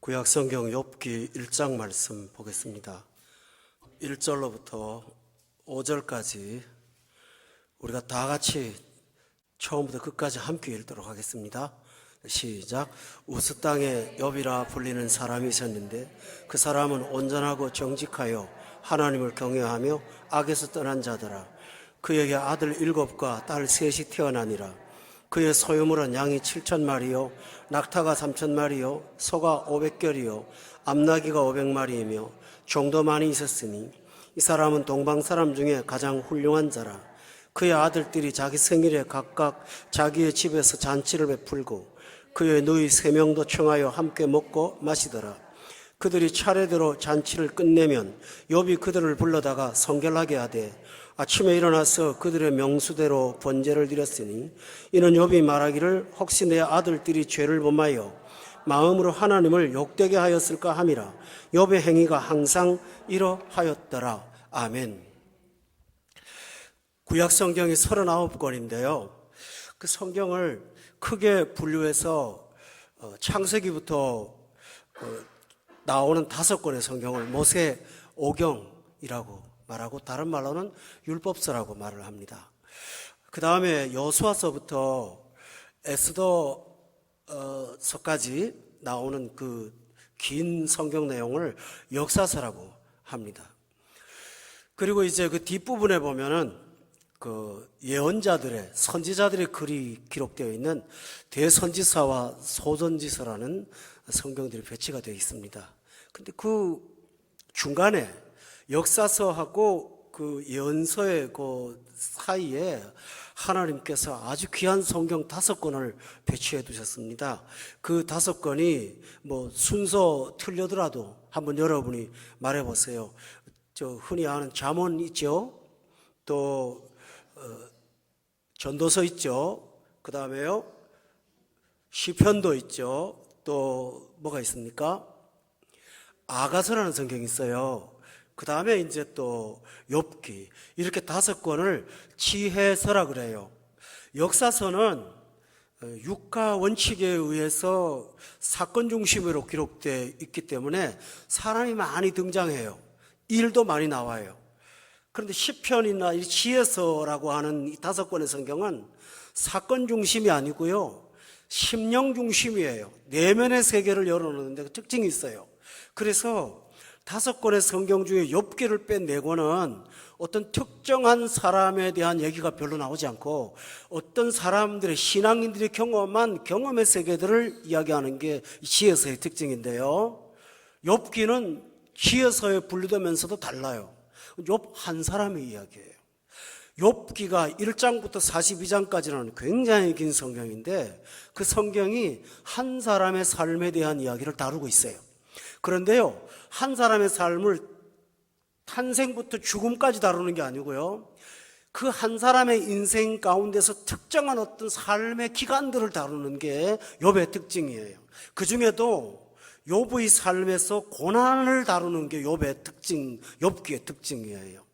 구약성경 욥기 1장 말씀 보겠습니다. 1절로부터 5절까지 우리가 다 같이 처음부터 끝까지 함께 읽도록 하겠습니다. 시작. 우스 땅에 욥이라 불리는 사람이 있었는데 그 사람은 온전하고 정직하여 하나님을 경외하며 악에서 떠난 자더라. 그에게 아들 7과 딸 3이 태어나니라. 그의 소유물은 양이 7,000마리요 낙타가 3,000마리요 소가 500결이요 암나귀가 500마리이며 종도 많이 있었으니 이 사람은 동방 사람 중에 가장 훌륭한 자라. 그의 아들들이 자기 생일에 각각 자기의 집에서 잔치를 베풀고 그의 누이 3명도 청하여 함께 먹고 마시더라. 그들이 차례대로 잔치를 끝내면 욥이 그들을 불러다가 성결하게 하되 아침에 일어나서 그들의 명수대로 번제를 드렸으니 이는 욥이 말하기를 혹시 내 아들들이 죄를 범하여 마음으로 하나님을 욕되게 하였을까 함이라. 욥의 행위가 항상 이러하였더라. 아멘. 구약 성경이 39권인데요. 그 성경을 크게 분류해서 창세기부터 나오는 5권의 성경을 모세 오경이라고 말하고 다른 말로는 율법서라고 말을 합니다. 그 다음에 여호수아서부터 에스더서까지 나오는 그 긴 성경 내용을 역사서라고 합니다. 그리고 이제 그 뒷부분에 보면은 그 예언자들의 선지자들의 글이 기록되어 있는 대선지서와 소선지서라는 성경들이 배치가 되어 있습니다. 근데 그 중간에 역사서하고 그 예언서의 그 사이에 하나님께서 아주 귀한 성경 5권을 배치해 두셨습니다. 그 5권이 뭐 순서 틀려더라도 한번 여러분이 말해 보세요. 저 흔히 아는 잠언 있죠? 또 전도서 있죠? 그 다음에요 시편도 있죠? 또 뭐가 있습니까? 아가서라는 성경이 있어요. 그 다음에 이제 또 욥기, 이렇게 5권을 지혜서라 그래요. 역사서는 육가 원칙에 의해서 사건 중심으로 기록되어 있기 때문에 사람이 많이 등장해요. 일도 많이 나와요. 그런데 시편이나 이 지혜서라고 하는 이 5권의 성경은 사건 중심이 아니고요, 심령 중심이에요. 내면의 세계를 열어놓는데 그 특징이 있어요. 그래서 5권의 성경 중에 욥기를 뺀 4권은 어떤 특정한 사람에 대한 얘기가 별로 나오지 않고 어떤 사람들의 신앙인들이 경험한 경험의 세계들을 이야기하는 게 지혜서의 특징인데요. 욥기는 지혜서에 분류되면서도 달라요. 욥 한 사람의 이야기예요. 욥기가 1장부터 42장까지는 굉장히 긴 성경인데 그 성경이 한 사람의 삶에 대한 이야기를 다루고 있어요. 그런데요, 한 사람의 삶을 탄생부터 죽음까지 다루는 게 아니고요, 그 한 사람의 인생 가운데서 특정한 어떤 삶의 기간들을 다루는 게 욥의 특징이에요. 그 중에도 욥의 삶에서 고난을 다루는 게 욥의 특징, 욥기의 특징이에요.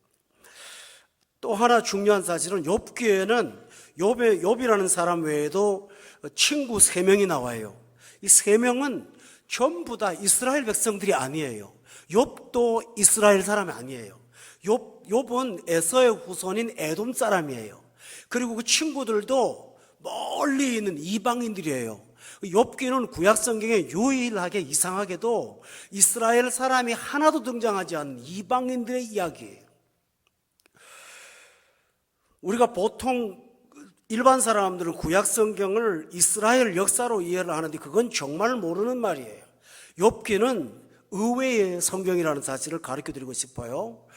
또 하나 중요한 사실은 욥기에는 욥이라는 사람 외에도 친구 3명이 나와요. 이 3명은 전부 다 이스라엘 백성들이 아니에요. 욥도 이스라엘 사람이 아니에요. 욥은 에서의 후손인 에돔 사람이에요. 그리고 그 친구들도 멀리 있는 이방인들이에요. 욥기는 구약 성경에 유일하게 이상하게도 이스라엘 사람이 하나도 등장하지 않는 이방인들의 이야기예요. 우리가 보통 일반 사람들은 구약 성경을 이스라엘 역사로 이해를 하는데 그건 정말 모르는 말이에요. 욥기는 의외의 성경이라는 사실을 가르쳐 드리고 싶어요.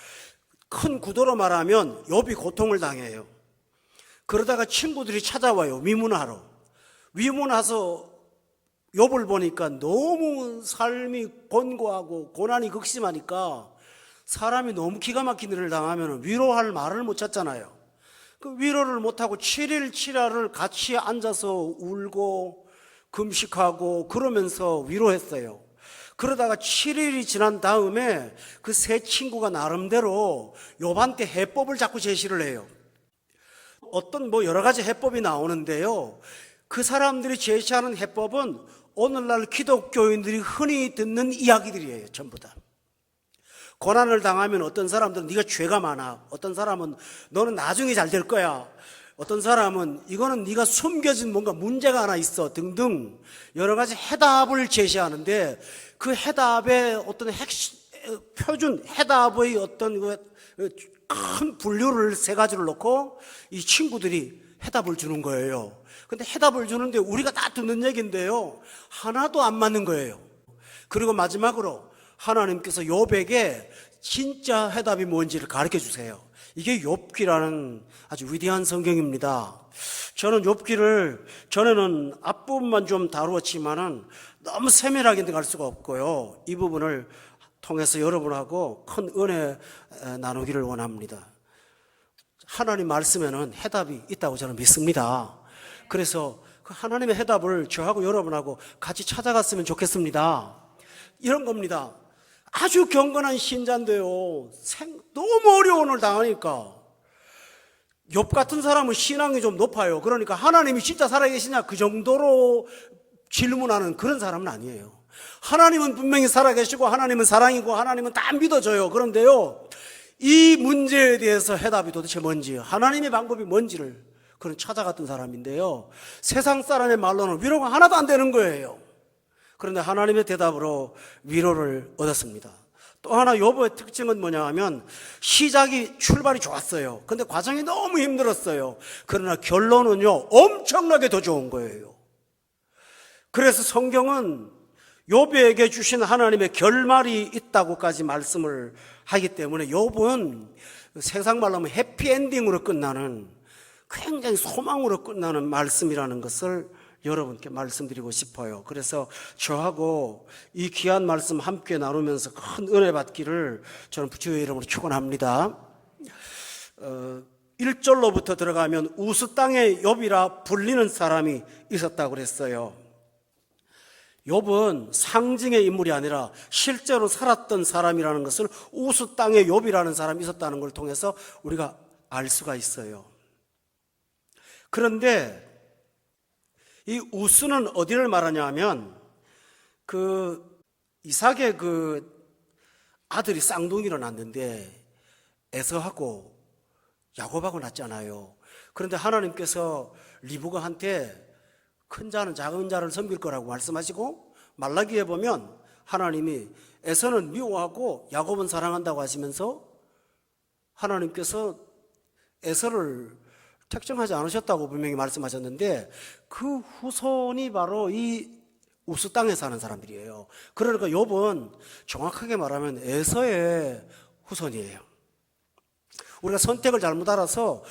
큰 구도로 말하면 욥이 고통을 당해요. 그러다가 친구들이 찾아와요. 위문하러. 위문와서 욥을 보니까 너무 삶이 곤고하고 고난이 극심하니까 사람이 너무 기가 막힌 일을 당하면 위로할 말을 못 찾잖아요. 그 위로를 못하고 7일 7야를 같이 앉아서 울고 금식하고 그러면서 위로했어요. 그러다가 7일이 지난 다음에 그 세 친구가 나름대로 욥한테 해법을 자꾸 제시를 해요. 어떤 여러 가지 해법이 나오는데요, 그 사람들이 제시하는 해법은 오늘날 기독교인들이 흔히 듣는 이야기들이에요. 전부 다. 고난을 당하면 어떤 사람들은 네가 죄가 많아, 어떤 사람은 너는 나중에 잘 될 거야, 어떤 사람은 이거는 네가 숨겨진 뭔가 문제가 하나 있어 등등 여러 가지 해답을 제시하는데, 그 해답의 어떤 핵심, 표준 해답의 어떤 큰 분류를 세 가지를 놓고 이 친구들이 해답을 주는 거예요. 근데 해답을 주는데 우리가 다 듣는 얘기인데요, 하나도 안 맞는 거예요. 그리고 마지막으로 하나님께서 욥에게 진짜 해답이 뭔지를 가르쳐 주세요. 이게 욥기라는 아주 위대한 성경입니다. 저는 욥기를 전에는 앞부분만 좀 다루었지만은 너무 세밀하게 갈 수가 없고요. 이 부분을 통해서 여러분하고 큰 은혜 나누기를 원합니다. 하나님 말씀에는 해답이 있다고 저는 믿습니다. 그래서 그 하나님의 해답을 저하고 여러분하고 같이 찾아갔으면 좋겠습니다. 이런 겁니다. 아주 경건한 신자인데요, 너무 어려움을 당하니까. 욥 같은 사람은 신앙이 좀 높아요. 그러니까 하나님이 진짜 살아계시냐 그 정도로 질문하는 그런 사람은 아니에요. 하나님은 분명히 살아계시고 하나님은 사랑이고 하나님은 다 믿어져요. 그런데요, 이 문제에 대해서 해답이 도대체 뭔지, 하나님의 방법이 뭔지를 그런 찾아갔던 사람인데요, 세상 사람의 말로는 위로가 하나도 안 되는 거예요. 그런데 하나님의 대답으로 위로를 얻었습니다. 또 하나 욥의 특징은 뭐냐 하면 출발이 좋았어요. 근데 과정이 너무 힘들었어요. 그러나 결론은요, 엄청나게 더 좋은 거예요. 그래서 성경은 욥에게 주신 하나님의 결말이 있다고까지 말씀을 하기 때문에 욥은 세상 말로 하면 해피엔딩으로 끝나는, 굉장히 소망으로 끝나는 말씀이라는 것을 여러분께 말씀드리고 싶어요. 그래서 저하고 이 귀한 말씀 함께 나누면서 큰 은혜 받기를 저는 주의 이름으로 축원합니다. 1절로부터 들어가면 우스 땅의 욥이라 불리는 사람이 있었다고 그랬어요. 욥은 상징의 인물이 아니라 실제로 살았던 사람이라는 것을 우스 땅의 욥이라는 사람이 있었다는 걸 통해서 우리가 알 수가 있어요. 그런데 이 우스는 어디를 말하냐 하면 이삭의 아들이 쌍둥이로 낳는데 에서하고 야곱하고 낳잖아요. 그런데 하나님께서 리브가한테 큰 자는 작은 자를 섬길 거라고 말씀하시고, 말라기에 보면 하나님이 에서는 미워하고 야곱은 사랑한다고 하시면서 하나님께서 에서를 택정하지 않으셨다고 분명히 말씀하셨는데, 그 후손이 바로 이 우스 땅에 사는 사람들이에요. 그러니까 욥은 정확하게 말하면 에서의 후손이에요. 우리가 선택을 잘못 알아서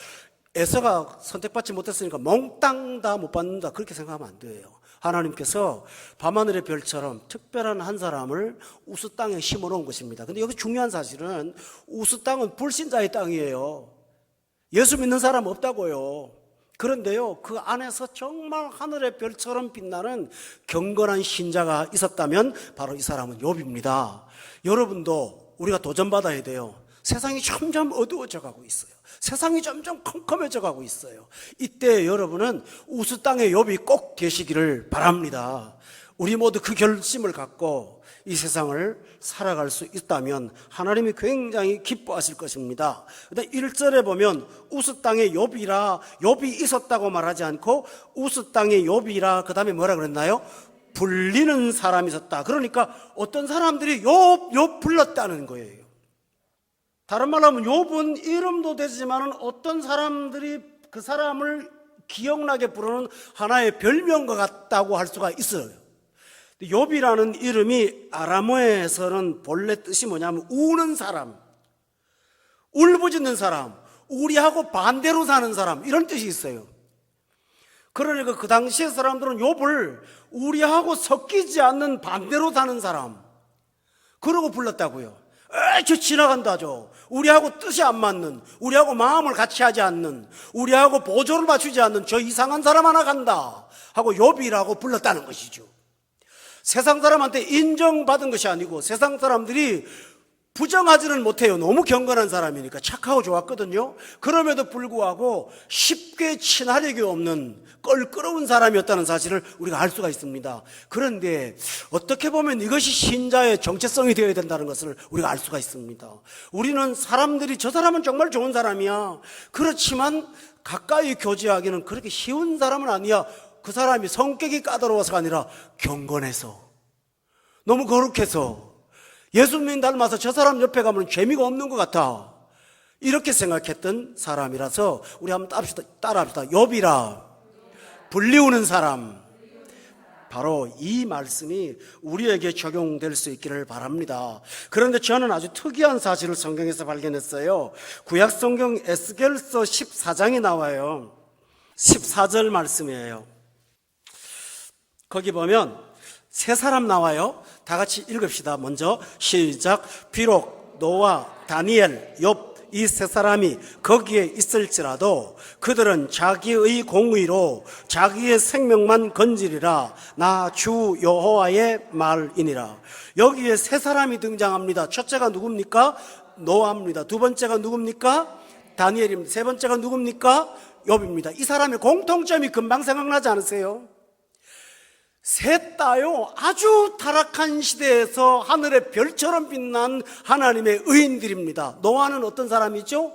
에서가 선택받지 못했으니까 몽땅 다 못 받는다, 그렇게 생각하면 안 돼요. 하나님께서 밤하늘의 별처럼 특별한 한 사람을 우스 땅에 심어놓은 것입니다. 근데 여기 중요한 사실은 우스 땅은 불신자의 땅이에요. 예수 믿는 사람 없다고요. 그런데요, 그 안에서 정말 하늘의 별처럼 빛나는 경건한 신자가 있었다면 바로 이 사람은 욥입니다. 여러분도 우리가 도전받아야 돼요. 세상이 점점 어두워져 가고 있어요. 세상이 점점 컴컴해져 가고 있어요. 이때 여러분은 우스 땅의 욥이 꼭 되시기를 바랍니다. 우리 모두 그 결심을 갖고 이 세상을 살아갈 수 있다면 하나님이 굉장히 기뻐하실 것입니다. 근데 1절에 보면 우스 땅의 욥이 있었다고 말하지 않고 우스 땅의 욥이라 그 다음에 뭐라 그랬나요? 불리는 사람이 있었다. 그러니까 어떤 사람들이 욥 불렀다는 거예요. 다른 말로 하면 욥은 이름도 되지만 어떤 사람들이 그 사람을 기억나게 부르는 하나의 별명과 같다고 할 수가 있어요. 욥이라는 이름이 아람어에서는 본래 뜻이 뭐냐면 우는 사람, 울부짖는 사람, 우리하고 반대로 사는 사람, 이런 뜻이 있어요. 그러니까 그 당시의 사람들은 욥을 우리하고 섞이지 않는 반대로 사는 사람, 그러고 불렀다고요. 저 지나간다, 우리하고 뜻이 안 맞는, 우리하고 마음을 같이 하지 않는, 우리하고 보조를 맞추지 않는 저 이상한 사람 하나 간다 하고 욥이라고 불렀다는 것이죠. 세상 사람한테 인정받은 것이 아니고 세상 사람들이 부정하지는 못해요. 너무 경건한 사람이니까 착하고 좋았거든요. 그럼에도 불구하고 쉽게 친화력이 없는 껄끄러운 사람이었다는 사실을 우리가 알 수가 있습니다. 그런데 어떻게 보면 이것이 신자의 정체성이 되어야 된다는 것을 우리가 알 수가 있습니다. 우리는 사람들이 저 사람은 정말 좋은 사람이야, 그렇지만 가까이 교제하기는 그렇게 쉬운 사람은 아니야. 그 사람이 성격이 까다로워서가 아니라 경건해서, 너무 거룩해서, 예수님 닮아서 저 사람 옆에 가면 재미가 없는 것 같아, 이렇게 생각했던 사람이라서 우리 한번 따라합시다. 욥이라 불리우는 사람. 바로 이 말씀이 우리에게 적용될 수 있기를 바랍니다. 그런데 저는 아주 특이한 사실을 성경에서 발견했어요. 구약 성경 에스겔서 14장이 나와요. 14절 말씀이에요. 거기 보면 세 사람 나와요. 다 같이 읽읍시다. 먼저 시작. 비록 노아, 다니엘, 욥 이 세 사람이 거기에 있을지라도 그들은 자기의 공의로 자기의 생명만 건지리라. 나 주 여호와의 말이니라. 여기에 세 사람이 등장합니다. 첫째가 누굽니까? 노아입니다. 두 번째가 누굽니까? 다니엘입니다. 세 번째가 누굽니까? 욥입니다. 이 사람의 공통점이 금방 생각나지 않으세요? 셋 다요 아주 타락한 시대에서 하늘의 별처럼 빛난 하나님의 의인들입니다. 노아는 어떤 사람이죠?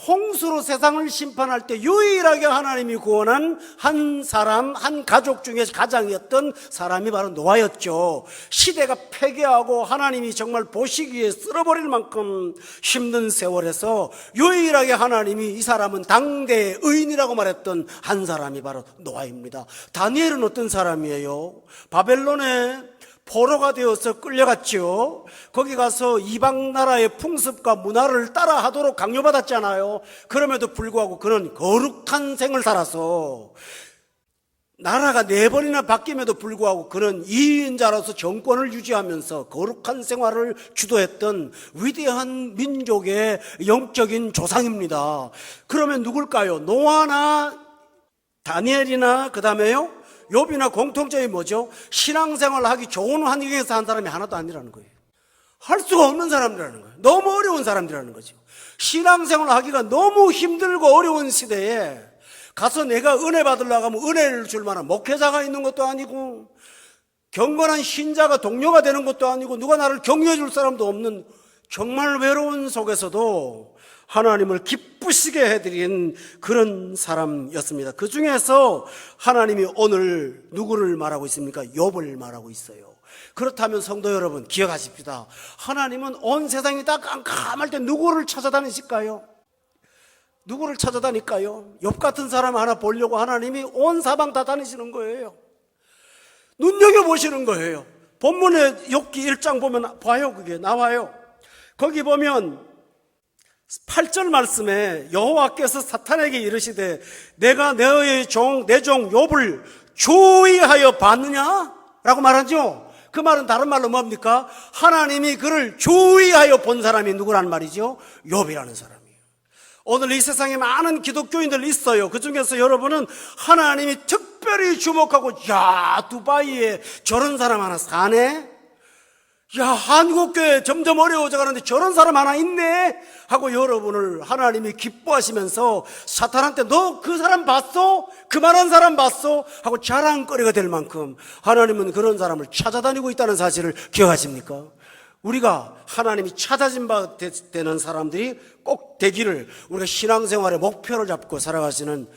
홍수로 세상을 심판할 때 유일하게 하나님이 구원한 한 사람, 한 가족 중에 가장이었던 사람이 바로 노아였죠. 시대가 폐괴하고 하나님이 정말 보시기에 쓸어버릴 만큼 힘든 세월에서 유일하게 하나님이 이 사람은 당대의 의인이라고 말했던 한 사람이 바로 노아입니다. 다니엘은 어떤 사람이에요? 바벨론에 포로가 되어서 끌려갔죠. 거기 가서 이방 나라의 풍습과 문화를 따라하도록 강요받았잖아요. 그럼에도 불구하고 그는 거룩한 생을 살아서 나라가 4번이나 바뀜에도 불구하고 그는 2인자로서 정권을 유지하면서 거룩한 생활을 주도했던 위대한 민족의 영적인 조상입니다. 그러면 누굴까요? 노아나 다니엘이나 그 다음에요 욥이나 공통점이 뭐죠? 신앙생활을 하기 좋은 환경에서 한 사람이 하나도 아니라는 거예요. 할 수가 없는 사람들이라는 거예요. 너무 어려운 사람들이라는 거죠. 신앙생활을 하기가 너무 힘들고 어려운 시대에 가서 내가 은혜 받으려고 하면 은혜를 줄 만한 목회자가 있는 것도 아니고 경건한 신자가 동료가 되는 것도 아니고 누가 나를 격려해 줄 사람도 없는 정말 외로운 속에서도 하나님을 기쁘시게 해드린 그런 사람이었습니다. 그 중에서 하나님이 오늘 누구를 말하고 있습니까? 욥을 말하고 있어요. 그렇다면 성도 여러분 기억하십시다. 하나님은 온 세상이 다 깜깜할 때 누구를 찾아다니실까요? 누구를 찾아다닐까요? 욥 같은 사람 하나 보려고 하나님이 온 사방 다 다니시는 거예요. 눈여겨보시는 거예요. 본문에 욥기 1장 보면 봐요. 그게 나와요. 거기 보면 8절 말씀에 여호와께서 사탄에게 이르시되 내가 내 종 욥을 주의하여 봤느냐? 라고 말하죠. 그 말은 다른 말로 뭡니까? 하나님이 그를 주의하여 본 사람이 누구란 말이죠? 욥이라는 사람이에요. 오늘 이 세상에 많은 기독교인들 있어요. 그 중에서 여러분은 하나님이 특별히 주목하고 야 두바이에 저런 사람 하나 사네? 야 한국교회 점점 어려워져 가는데 저런 사람 하나 있네? 하고 여러분을 하나님이 기뻐하시면서 사탄한테 너 그 사람 봤어? 그만한 사람 봤어? 하고 자랑거리가 될 만큼 하나님은 그런 사람을 찾아다니고 있다는 사실을 기억하십니까? 우리가 하나님이 찾아진 바 되는 사람들이 꼭 되기를 우리가 신앙생활의 목표를 잡고 살아가시는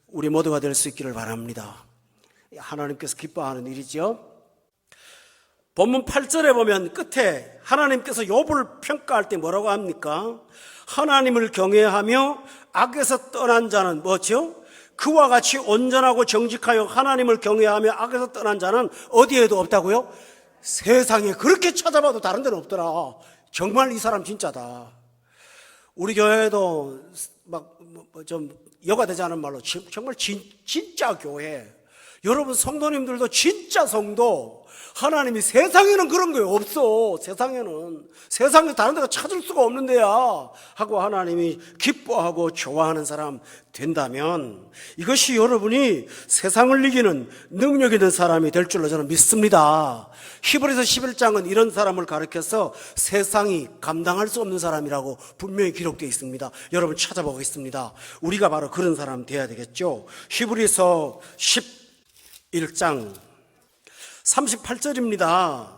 우리 모두가 될 수 있기를 바랍니다. 하나님께서 기뻐하는 일이죠. 본문 8절에 보면 끝에 하나님께서 욥을 평가할 때 뭐라고 합니까? 하나님을 경외하며 악에서 떠난 자는 뭐죠? 그와 같이 온전하고 정직하여 하나님을 경외하며 악에서 떠난 자는 어디에도 없다고요? 세상에 그렇게 찾아봐도 다른 데는 없더라. 정말 이 사람 진짜다. 우리 교회도 막 좀 여가 되지 않은 말로 정말 진짜 교회, 여러분 성도님들도 진짜 성도, 하나님이 세상에는 그런 거 없어. 세상에 다른 데가 찾을 수가 없는데야 하고 하나님이 기뻐하고 좋아하는 사람 된다면 이것이 여러분이 세상을 이기는 능력 있는 사람이 될 줄로 저는 믿습니다. 히브리서 11장은 이런 사람을 가리켜서 세상이 감당할 수 없는 사람이라고 분명히 기록되어 있습니다. 여러분 찾아보겠습니다. 우리가 바로 그런 사람 돼야 되겠죠. 히브리서 11장 38절입니다.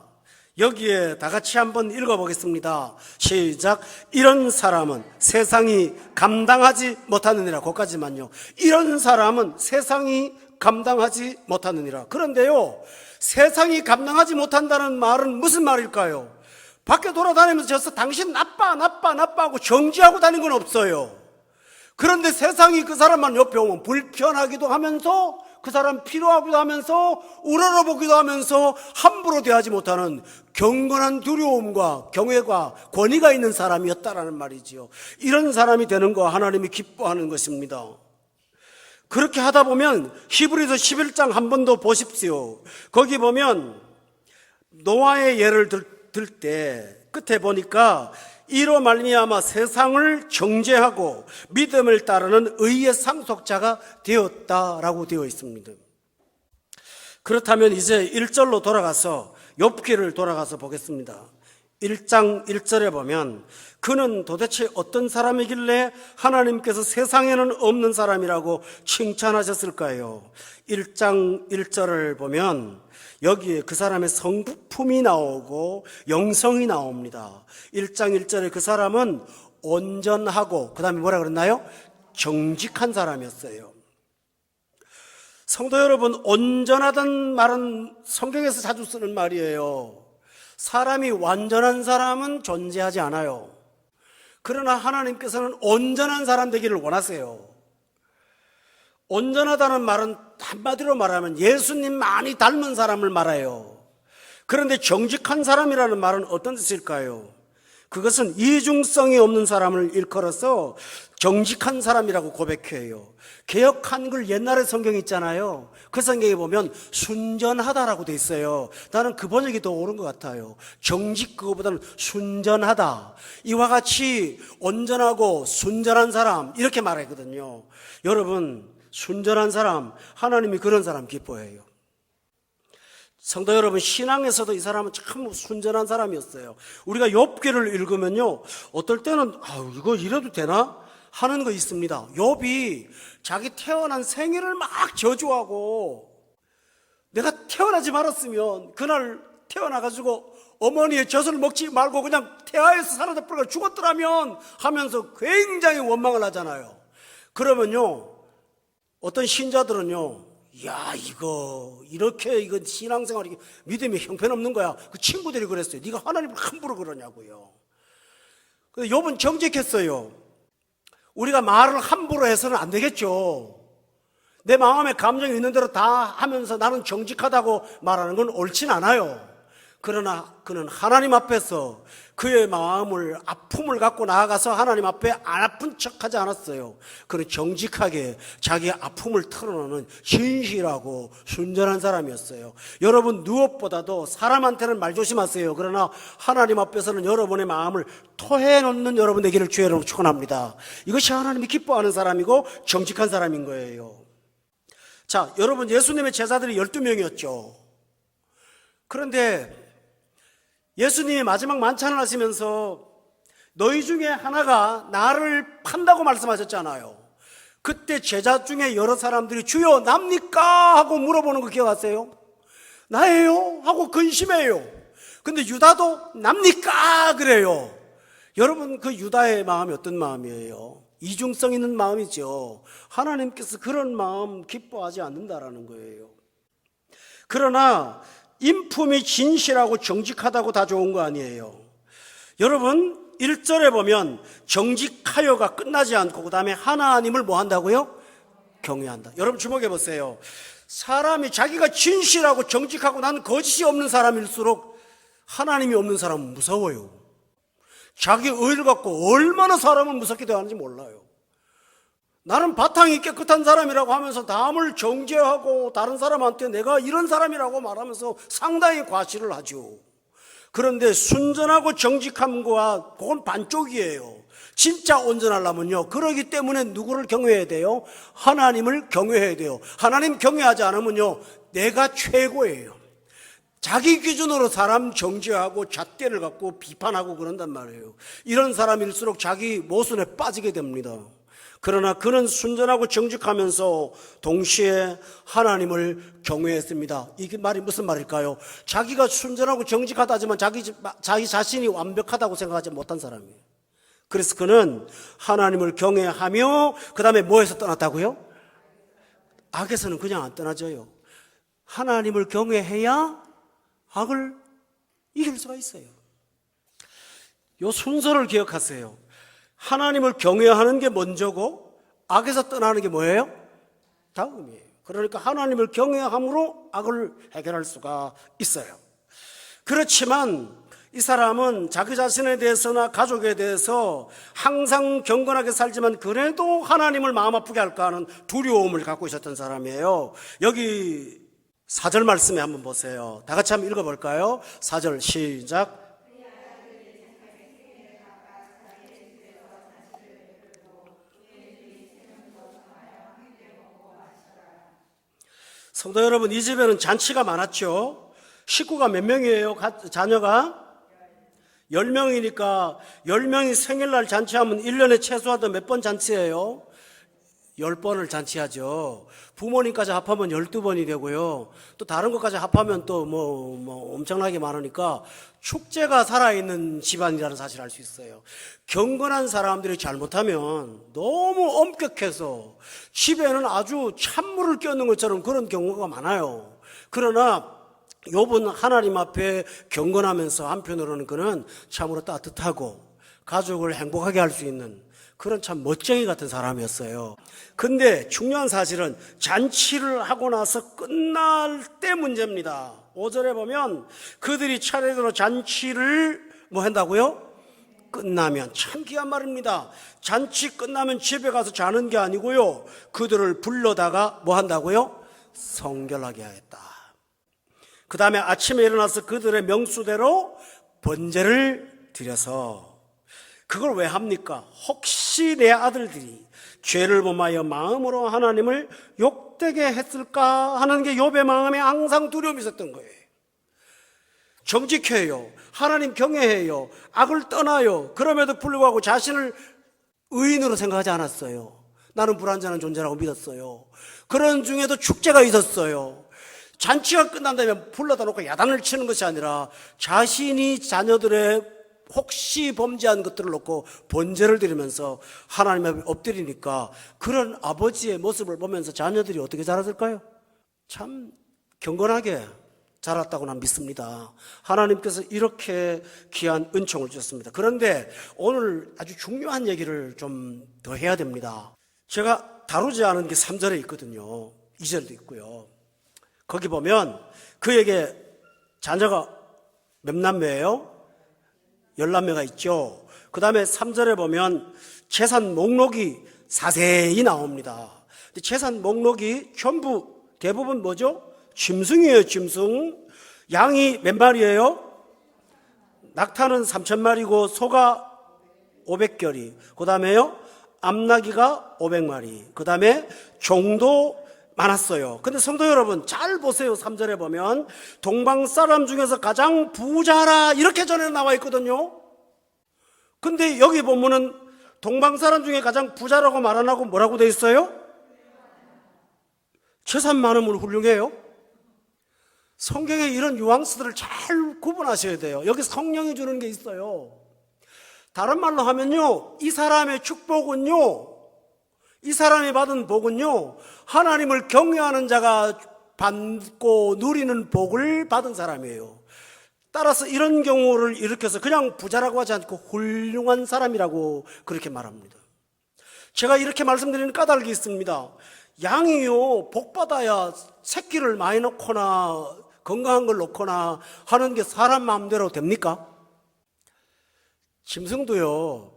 여기에 다 같이 한번 읽어보겠습니다. 시작. 이런 사람은 세상이 감당하지 못하느니라. 거기까지만요. 이런 사람은 세상이 감당하지 못하느니라. 그런데요, 세상이 감당하지 못한다는 말은 무슨 말일까요? 밖에 돌아다니면서 당신 나빠 하고 정지하고 다니는 건 없어요. 그런데 세상이 그 사람만 옆에 오면 불편하기도 하면서 그 사람 필요하기도 하면서 우러러보기도 하면서 함부로 대하지 못하는 경건한 두려움과 경외가 권위가 있는 사람이었다라는 말이지요. 이런 사람이 되는 거 하나님이 기뻐하는 것입니다. 그렇게 하다 보면 히브리서 11장 한 번 더 보십시오. 거기 보면 노아의 예를 들 때 끝에 보니까 이로 말미암아 세상을 정죄하고 믿음을 따르는 의의 상속자가 되었다라고 되어 있습니다. 그렇다면 이제 1절로 돌아가서 욥기를 돌아가서 보겠습니다. 1장 1절에 보면 그는 도대체 어떤 사람이길래 하나님께서 세상에는 없는 사람이라고 칭찬하셨을까요? 1장 1절을 보면 여기에 그 사람의 성품이 나오고 영성이 나옵니다. 1장 1절에 그 사람은 온전하고 그 다음에 뭐라 그랬나요? 정직한 사람이었어요. 성도 여러분, 온전하다는 말은 성경에서 자주 쓰는 말이에요. 사람이 완전한 사람은 존재하지 않아요. 그러나 하나님께서는 온전한 사람 되기를 원하세요. 온전하다는 말은 한마디로 말하면 예수님 많이 닮은 사람을 말해요. 그런데 정직한 사람이라는 말은 어떤 뜻일까요? 그것은 이중성이 없는 사람을 일컬어서 정직한 사람이라고 고백해요. 개역 한글 옛날의 성경 있잖아요. 그 성경에 보면 순전하다라고 돼 있어요. 나는 그 번역이 더 옳은 것 같아요. 정직 그거보다는 순전하다. 이와 같이 온전하고 순전한 사람 이렇게 말하거든요. 여러분, 순전한 사람, 하나님이 그런 사람 기뻐해요. 성도 여러분, 신앙에서도 이 사람은 참 순전한 사람이었어요. 우리가 욥기를 읽으면요, 어떨 때는 이거 이래도 되나? 하는 거 있습니다. 욥이 자기 태어난 생일을 막 저주하고 내가 태어나지 말았으면 그날 태어나가지고 어머니의 젖을 먹지 말고 그냥 태아에서 사라져 버려 죽었더라면 하면서 굉장히 원망을 하잖아요. 그러면요, 어떤 신자들은요, 야, 이거 신앙생활이 믿음이 형편없는 거야. 그 친구들이 그랬어요. 네가 하나님을 함부로 그러냐고요. 근데 욥은 정직했어요. 우리가 말을 함부로 해서는 안 되겠죠. 내 마음에 감정이 있는 대로 다 하면서 나는 정직하다고 말하는 건 옳진 않아요. 그러나 그는 하나님 앞에서 그의 마음을, 아픔을 갖고 나아가서 하나님 앞에 안 아픈 척하지 않았어요. 그는 정직하게 자기의 아픔을 털어놓는 진실하고 순전한 사람이었어요. 여러분, 무엇보다도 사람한테는 말 조심하세요. 그러나 하나님 앞에서는 여러분의 마음을 토해놓는 여러분 되기를 주의로 축원합니다. 이것이 하나님이 기뻐하는 사람이고 정직한 사람인 거예요. 자, 여러분, 예수님의 제자들이 12명이었죠. 그런데 예수님이 마지막 만찬을 하시면서 너희 중에 하나가 나를 판다고 말씀하셨잖아요. 그때 제자 중에 여러 사람들이 주여 납니까? 하고 물어보는 거 기억하세요? 나예요? 하고 근심해요. 근데 유다도 납니까? 그래요. 여러분, 그 유다의 마음이 어떤 마음이에요? 이중성 있는 마음이죠. 하나님께서 그런 마음 기뻐하지 않는다라는 거예요. 그러나 인품이 진실하고 정직하다고 다 좋은 거 아니에요. 여러분, 1절에 보면 정직하여가 끝나지 않고 그 다음에 하나님을 뭐 한다고요? 경외한다. 여러분 주목해 보세요. 사람이 자기가 진실하고 정직하고 나는 거짓이 없는 사람일수록 하나님이 없는 사람은 무서워요. 자기 의를 갖고 얼마나 사람을 무섭게 대하는지 몰라요. 나는 바탕이 깨끗한 사람이라고 하면서 남을 정죄하고 다른 사람한테 내가 이런 사람이라고 말하면서 상당히 과시를 하죠. 그런데 순전하고 정직함과 그건 반쪽이에요. 진짜 온전하려면요, 그러기 때문에 누구를 경외해야 돼요? 하나님을 경외해야 돼요. 하나님 경외하지 않으면요, 내가 최고예요. 자기 기준으로 사람 정죄하고 잣대를 갖고 비판하고 그런단 말이에요. 이런 사람일수록 자기 모순에 빠지게 됩니다. 그러나 그는 순전하고 정직하면서 동시에 하나님을 경외했습니다. 이게 말이 무슨 말일까요? 자기가 순전하고 정직하다지만 자기 자신이 완벽하다고 생각하지 못한 사람이에요. 그래서 그는 하나님을 경외하며 그 다음에 뭐에서 떠났다고요? 악에서는 그냥 안 떠나져요. 하나님을 경외해야 악을 이길 수가 있어요. 이 순서를 기억하세요. 하나님을 경외하는 게 먼저고 악에서 떠나는 게 뭐예요? 다음이에요. 그러니까 하나님을 경외함으로 악을 해결할 수가 있어요. 그렇지만 이 사람은 자기 자신에 대해서나 가족에 대해서 항상 경건하게 살지만 그래도 하나님을 마음 아프게 할까 하는 두려움을 갖고 있었던 사람이에요. 여기 4절 말씀에 한번 보세요. 다 같이 한번 읽어볼까요? 4절 시작. 성도 여러분, 이 집에는 잔치가 많았죠. 식구가 몇 명이에요? 자녀가? 10명이니까 10명이 생일날 잔치하면 1년에 최소하도 몇 번 잔치해요? 10번을 잔치하죠. 부모님까지 합하면 12번이 되고요. 또 다른 것까지 합하면 또 엄청나게 많으니까 축제가 살아있는 집안이라는 사실을 알 수 있어요. 경건한 사람들이 잘못하면 너무 엄격해서 집에는 아주 찬물을 끼얹는 것처럼 그런 경우가 많아요. 그러나 욥은 하나님 앞에 경건하면서 한편으로는 그는 참으로 따뜻하고 가족을 행복하게 할 수 있는 그런 참 멋쟁이 같은 사람이었어요. 근데 중요한 사실은 잔치를 하고 나서 끝날 때 문제입니다. 5절에 보면 그들이 차례대로 잔치를 뭐 한다고요? 끝나면. 참 귀한 말입니다. 잔치 끝나면 집에 가서 자는 게 아니고요, 그들을 불러다가 뭐 한다고요? 성결하게 하겠다. 그 다음에 아침에 일어나서 그들의 명수대로 번제를 드려서, 그걸 왜 합니까? 혹시 내 아들들이 죄를 범하여 마음으로 하나님을 욕되게 했을까 하는 게 욥의 마음에 항상 두려움이 있었던 거예요. 정직해요. 하나님 경외해요. 악을 떠나요. 그럼에도 불구하고 자신을 의인으로 생각하지 않았어요. 나는 불완전한 존재라고 믿었어요. 그런 중에도 축제가 있었어요. 잔치가 끝난다면 불러다 놓고 야단을 치는 것이 아니라 자신이 자녀들의 혹시 범죄한 것들을 놓고 번제를 드리면서 하나님 앞에 엎드리니까 그런 아버지의 모습을 보면서 자녀들이 어떻게 자랐을까요? 참 경건하게 자랐다고 난 믿습니다. 하나님께서 이렇게 귀한 은총을 주셨습니다. 그런데 오늘 아주 중요한 얘기를 좀 더 해야 됩니다. 제가 다루지 않은 게 3절에 있거든요. 2절도 있고요. 거기 보면 그에게 자녀가 몇 남매예요? 10남매가 있죠. 그 다음에 3절에 보면 재산 목록이 자세히 나옵니다. 재산 목록이 전부 대부분 뭐죠? 짐승이에요. 짐승. 양이 몇 마리예요? 낙타는 3,000마리고 소가 500결이. 그 다음에요 암나귀가 500마리. 그 다음에 종도 많았어요. 근데 성도 여러분 잘 보세요. 3절에 보면 동방 사람 중에서 가장 부자라 이렇게 전에 나와 있거든요. 근데 여기 보면은 동방 사람 중에 가장 부자라고 말 안 하고 뭐라고 돼 있어요? 재산 많으면 훌륭해요. 성경에 이런 뉘앙스들을 잘 구분하셔야 돼요. 여기 성령이 주는 게 있어요. 다른 말로 하면요, 이 사람의 축복은요, 이 사람이 받은 복은요, 하나님을 경외하는 자가 받고 누리는 복을 받은 사람이에요. 따라서 이런 경우를 일으켜서 그냥 부자라고 하지 않고 훌륭한 사람이라고 그렇게 말합니다. 제가 이렇게 말씀드리는 까닭이 있습니다. 양이요, 복 받아야 새끼를 많이 넣거나 건강한 걸 넣거나 하는 게 사람 마음대로 됩니까? 짐승도요,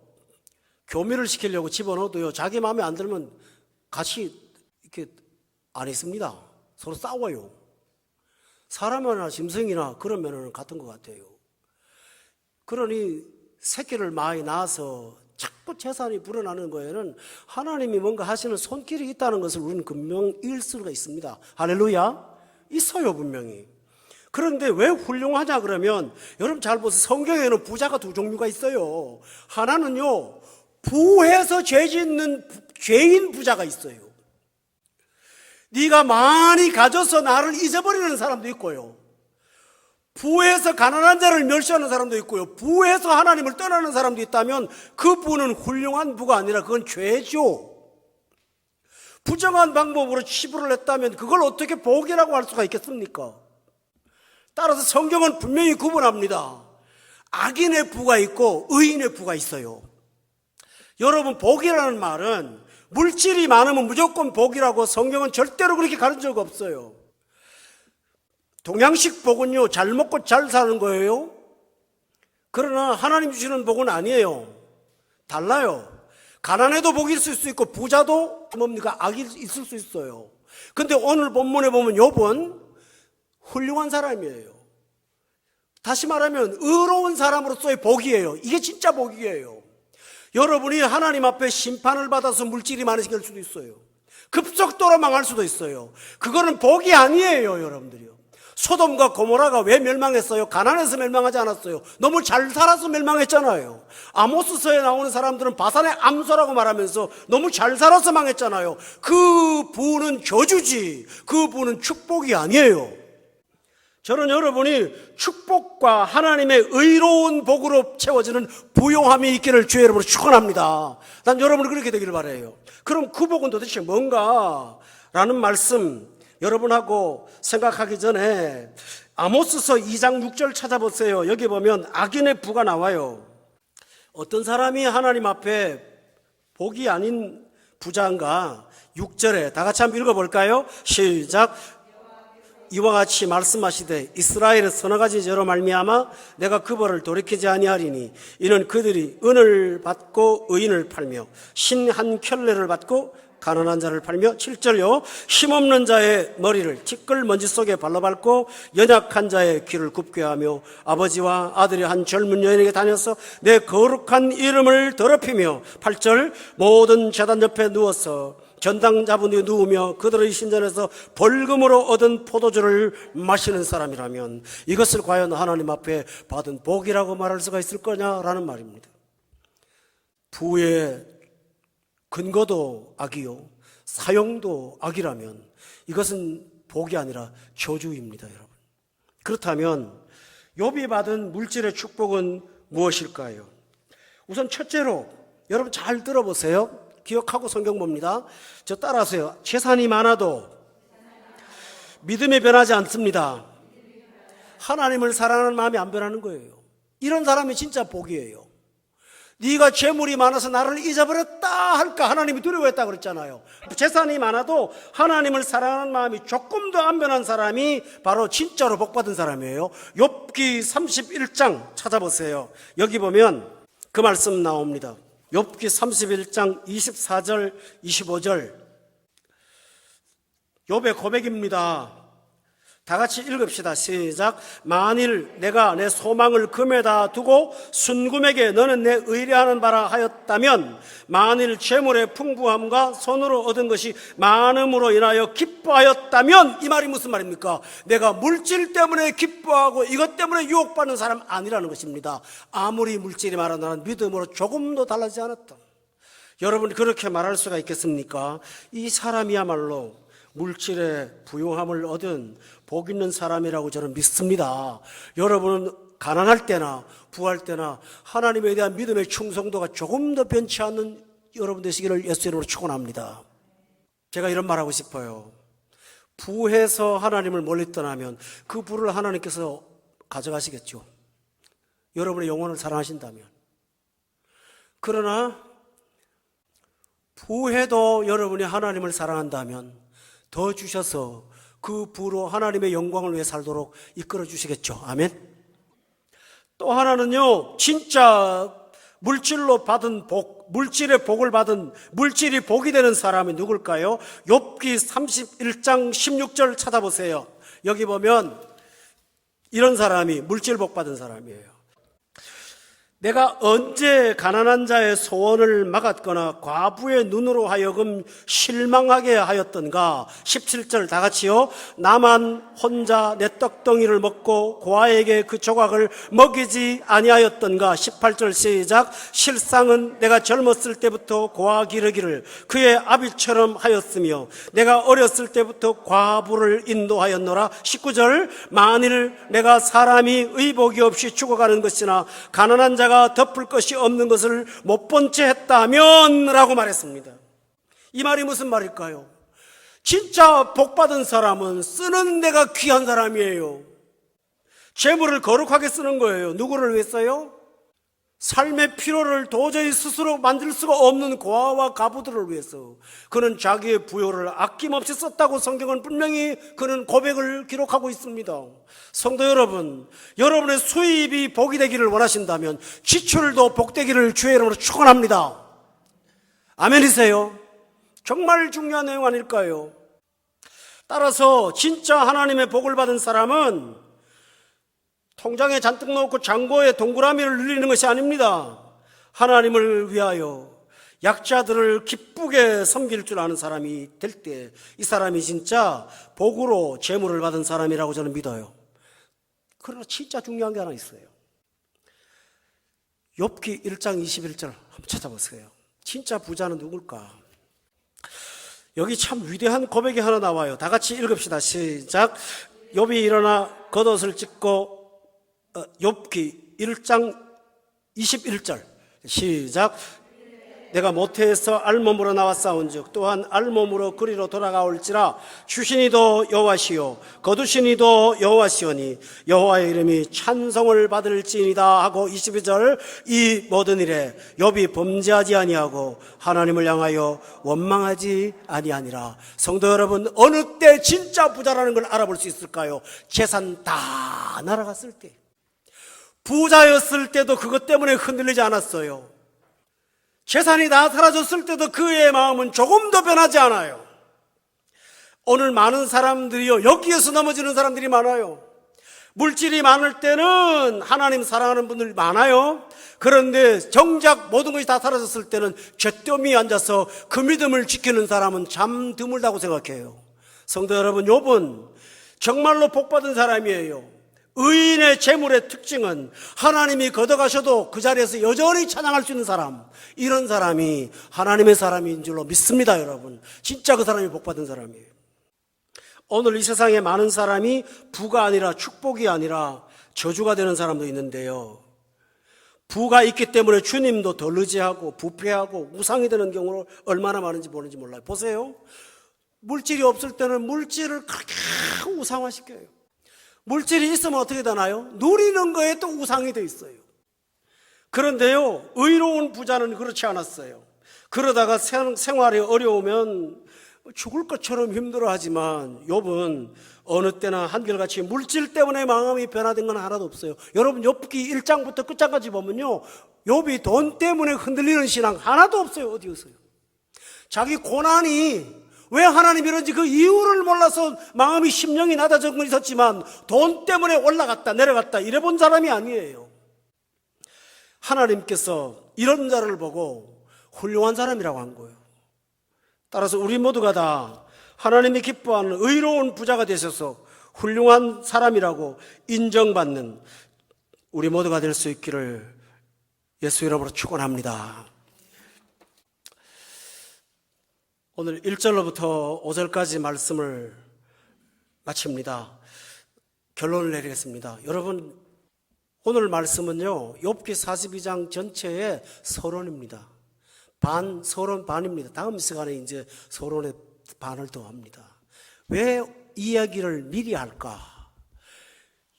교미를 시키려고 집어넣어도요, 자기 마음에 안 들면 같이 이렇게 안 있습니다. 서로 싸워요. 사람이나 짐승이나 그런 면은 같은 것 같아요. 그러니 새끼를 많이 낳아서 자꾸 재산이 불어나는 거에는 하나님이 뭔가 하시는 손길이 있다는 것을 우리는 분명 일 수가 있습니다. 할렐루야. 있어요, 분명히. 그런데 왜 훌륭하냐 그러면, 여러분 잘 보세요. 성경에는 부자가 두 종류가 있어요. 하나는요, 부해서 죄 짓는 죄인 부자가 있어요. 네가 많이 가져서 나를 잊어버리는 사람도 있고요, 부에서 가난한 자를 멸시하는 사람도 있고요, 부에서 하나님을 떠나는 사람도 있다면 그 부는 훌륭한 부가 아니라 그건 죄죠. 부정한 방법으로 치부를 했다면 그걸 어떻게 복이라고 할 수가 있겠습니까? 따라서 성경은 분명히 구분합니다. 악인의 부가 있고 의인의 부가 있어요. 여러분, 복이라는 말은 물질이 많으면 무조건 복이라고 성경은 절대로 그렇게 가르친 적 없어요. 동양식 복은요, 잘 먹고 잘 사는 거예요. 그러나 하나님 주시는 복은 아니에요. 달라요. 가난해도 복이 있을 수 있고 부자도 뭡니까? 악이 있을 수 있어요. 근데 오늘 본문에 보면 욥은 훌륭한 사람이에요. 다시 말하면 의로운 사람으로서의 복이에요. 이게 진짜 복이에요. 여러분이 하나님 앞에 심판을 받아서 물질이 많으실 수도 있어요. 급속도로 망할 수도 있어요. 그거는 복이 아니에요, 여러분들이요. 소돔과 고모라가 왜 멸망했어요? 가난해서 멸망하지 않았어요. 너무 잘 살아서 멸망했잖아요. 아모스서에 나오는 사람들은 바산의 암소라고 말하면서 너무 잘 살아서 망했잖아요. 그 부는 저주지, 그 부는 축복이 아니에요. 저는 여러분이 축복과 하나님의 의로운 복으로 채워지는 부요함이 있기를 주의 이름으로 축원합니다. 난 여러분이 그렇게 되기를 바라요. 그럼 그 복은 도대체 뭔가? 라는 말씀 여러분하고 생각하기 전에 아모스서 2장 6절 찾아보세요. 여기 보면 악인의 부가 나와요. 어떤 사람이 하나님 앞에 복이 아닌 부자인가? 6절에 다 같이 한번 읽어볼까요? 시작. 이와 같이 말씀하시되 이스라엘의 서너 가지 죄로 말미암아 내가 그 벌을 돌이키지 아니하리니 이는 그들이 은을 받고 의인을 팔며 신 한 켤레를 받고 가난한 자를 팔며 7절요 힘없는 자의 머리를 티끌 먼지 속에 발로 밟고 연약한 자의 귀를 굽게 하며 아버지와 아들이 한 젊은 여인에게 다녀서 내 거룩한 이름을 더럽히며 8절 모든 제단 옆에 누워서 전당 잡은 뒤에 누우며 그들의 신전에서 벌금으로 얻은 포도주를 마시는 사람이라면 이것을 과연 하나님 앞에 받은 복이라고 말할 수가 있을 거냐라는 말입니다. 부의 근거도 악이요 사용도 악이라면 이것은 복이 아니라 저주입니다, 여러분. 그렇다면 욥이 받은 물질의 축복은 무엇일까요? 우선 첫째로 여러분 잘 들어보세요. 기억하고 성경 봅니다. 저 따라하세요. 재산이 많아도 믿음이 변하지 않습니다. 하나님을 사랑하는 마음이 안 변하는 거예요. 이런 사람이 진짜 복이에요. 네가 재물이 많아서 나를 잊어버렸다 할까? 하나님이 두려워했다 그랬잖아요. 재산이 많아도 하나님을 사랑하는 마음이 조금도 안 변한 사람이 바로 진짜로 복받은 사람이에요. 욥기 31장 찾아보세요. 여기 보면 그 말씀 나옵니다. 욥기 31장 24절 25절 욥의 고백입니다. 다 같이 읽읍시다. 시작. 만일 내가 내 소망을 금에다 두고 순금에게 너는 내 의뢰하는 바라 하였다면 만일 재물의 풍부함과 손으로 얻은 것이 많음으로 인하여 기뻐하였다면 이 말이 무슨 말입니까? 내가 물질 때문에 기뻐하고 이것 때문에 유혹받는 사람 아니라는 것입니다. 아무리 물질이 많아 나는 믿음으로 조금도 달라지지 않았다. 여러분이 그렇게 말할 수가 있겠습니까? 이 사람이야말로 물질의 부요함을 얻은 복 있는 사람이라고 저는 믿습니다. 여러분은 가난할 때나 부할 때나 하나님에 대한 믿음의 충성도가 조금 더 변치 않는 여러분 되시기를 예수 이름으로 축원합니다. 제가 이런 말하고 싶어요. 부해서 하나님을 멀리 떠나면 그 부를 하나님께서 가져가시겠죠. 여러분의 영혼을 사랑하신다면. 그러나 부해도 여러분이 하나님을 사랑한다면 더 주셔서 그 부로 하나님의 영광을 위해 살도록 이끌어 주시겠죠. 아멘. 또 하나는요, 진짜 물질로 받은 복, 물질의 복을 받은, 물질이 복이 되는 사람이 누굴까요? 욥기 31장 16절 찾아보세요. 여기 보면 이런 사람이 물질 복 받은 사람이에요. 내가 언제 가난한 자의 소원을 막았거나 과부의 눈으로 하여금 실망하게 하였던가. 17절 다 같이요. 나만 혼자 내 떡덩이를 먹고 고아에게 그 조각을 먹이지 아니하였던가. 18절 시작. 실상은 내가 젊었을 때부터 고아 기르기를 그의 아비처럼 하였으며 내가 어렸을 때부터 과부를 인도하였노라. 19절 만일 내가 사람이 의복이 없이 죽어가는 것이나 가난한 자가 덮을 것이 없는 것을 못 본 채 했다면 라고 말했습니다. 이 말이 무슨 말일까요? 진짜 복받은 사람은 쓰는 데가 귀한 사람이에요. 재물을 거룩하게 쓰는 거예요. 누구를 위해서요? 삶의 필요를 도저히 스스로 만들 수가 없는 고아와 가부들을 위해서. 그는 자기의 부요를 아낌없이 썼다고 성경은 분명히 그는 고백을 기록하고 있습니다. 성도 여러분, 여러분의 수입이 복이 되기를 원하신다면 지출도 복되기를 주의 이름으로 축원합니다. 아멘이세요? 정말 중요한 내용 아닐까요? 따라서 진짜 하나님의 복을 받은 사람은 통장에 잔뜩 넣고 잔고에 동그라미를 늘리는 것이 아닙니다. 하나님을 위하여 약자들을 기쁘게 섬길 줄 아는 사람이 될 때 이 사람이 진짜 복으로 재물을 받은 사람이라고 저는 믿어요. 그러나 진짜 중요한 게 하나 있어요. 욥기 1장 21절 한번 찾아보세요. 진짜 부자는 누굴까? 여기 참 위대한 고백이 하나 나와요. 다 같이 읽읍시다. 시작. 욥이 일어나 겉옷을 찢고 욥기 1장 21절 시작. 내가 모태에서 알몸으로 나왔사온즉 또한 알몸으로 그리로 돌아가올지라 주시니도 여호와시요 거두시니도 여호와시오니 여호와의 이름이 찬송을 받을지니이다 하고 22절 이 모든 일에 욥이 범죄하지 아니하고 하나님을 향하여 원망하지 아니하니라. 성도 여러분, 어느 때 진짜 부자라는 걸 알아볼 수 있을까요? 재산 다 날아갔을 때. 부자였을 때도 그것 때문에 흔들리지 않았어요. 재산이 다 사라졌을 때도 그의 마음은 조금도 변하지 않아요. 오늘 많은 사람들이요, 여기에서 넘어지는 사람들이 많아요. 물질이 많을 때는 하나님 사랑하는 분들 많아요. 그런데 정작 모든 것이 다 사라졌을 때는 잿더미에 앉아서 그 믿음을 지키는 사람은 참 드물다고 생각해요. 성도 여러분, 욥은 정말로 복받은 사람이에요. 의인의 재물의 특징은 하나님이 걷어가셔도 그 자리에서 여전히 찬양할 수 있는 사람, 이런 사람이 하나님의 사람인 줄로 믿습니다. 여러분, 진짜 그 사람이 복받은 사람이에요. 오늘 이 세상에 많은 사람이 부가 아니라 축복이 아니라 저주가 되는 사람도 있는데요, 부가 있기 때문에 주님도 덜 의지하고 부패하고 우상이 되는 경우가 얼마나 많은지 모르는지 몰라요. 보세요, 물질이 없을 때는 물질을 그렇게 우상화시켜요. 물질이 있으면 어떻게 되나요? 누리는 거에 또 우상이 돼 있어요. 그런데요, 의로운 부자는 그렇지 않았어요. 그러다가 생활이 어려우면 죽을 것처럼 힘들어하지만 욥은 어느 때나 한결같이 물질 때문에 마음이 변화된 건 하나도 없어요. 여러분, 욥기 1장부터 끝장까지 보면요, 욥이 돈 때문에 흔들리는 신앙 하나도 없어요. 어디였어요? 자기 고난이 왜 하나님이 이런지 그 이유를 몰라서 마음이 심령이 낮아진 건 있었지만 돈 때문에 올라갔다 내려갔다 이래 본 사람이 아니에요. 하나님께서 이런 자를 보고 훌륭한 사람이라고 한 거예요. 따라서 우리 모두가 다 하나님이 기뻐하는 의로운 부자가 되셔서 훌륭한 사람이라고 인정받는 우리 모두가 될 수 있기를 예수 이름으로 축원합니다. 오늘 1절로부터 5절까지 말씀을 마칩니다. 결론을 내리겠습니다. 여러분, 오늘 말씀은요, 욥기 42장 전체의 서론입니다. 서론 반입니다. 다음 시간에 이제 서론의 반을 더합니다. 왜 이야기를 미리 할까?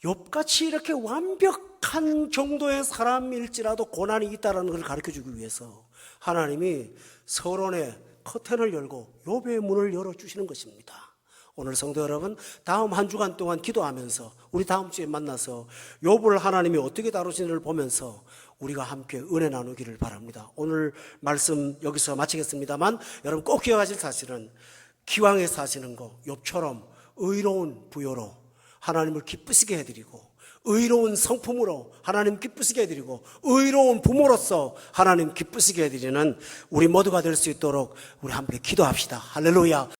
욥같이 이렇게 완벽한 정도의 사람일지라도 고난이 있다는 걸 가르쳐주기 위해서 하나님이 서론의 커튼을 열고 욥의 문을 열어주시는 것입니다. 오늘 성도 여러분, 다음 한 주간 동안 기도하면서 우리 다음 주에 만나서 욥을 하나님이 어떻게 다루시는지를 보면서 우리가 함께 은혜 나누기를 바랍니다. 오늘 말씀 여기서 마치겠습니다만 여러분 꼭 기억하실 사실은 기왕에 사시는 거 욥처럼 의로운 부요로 하나님을 기쁘시게 해드리고 의로운 성품으로 하나님 기쁘시게 해드리고 의로운 부모로서 하나님 기쁘시게 해드리는 우리 모두가 될 수 있도록 우리 함께 기도합시다. 할렐루야.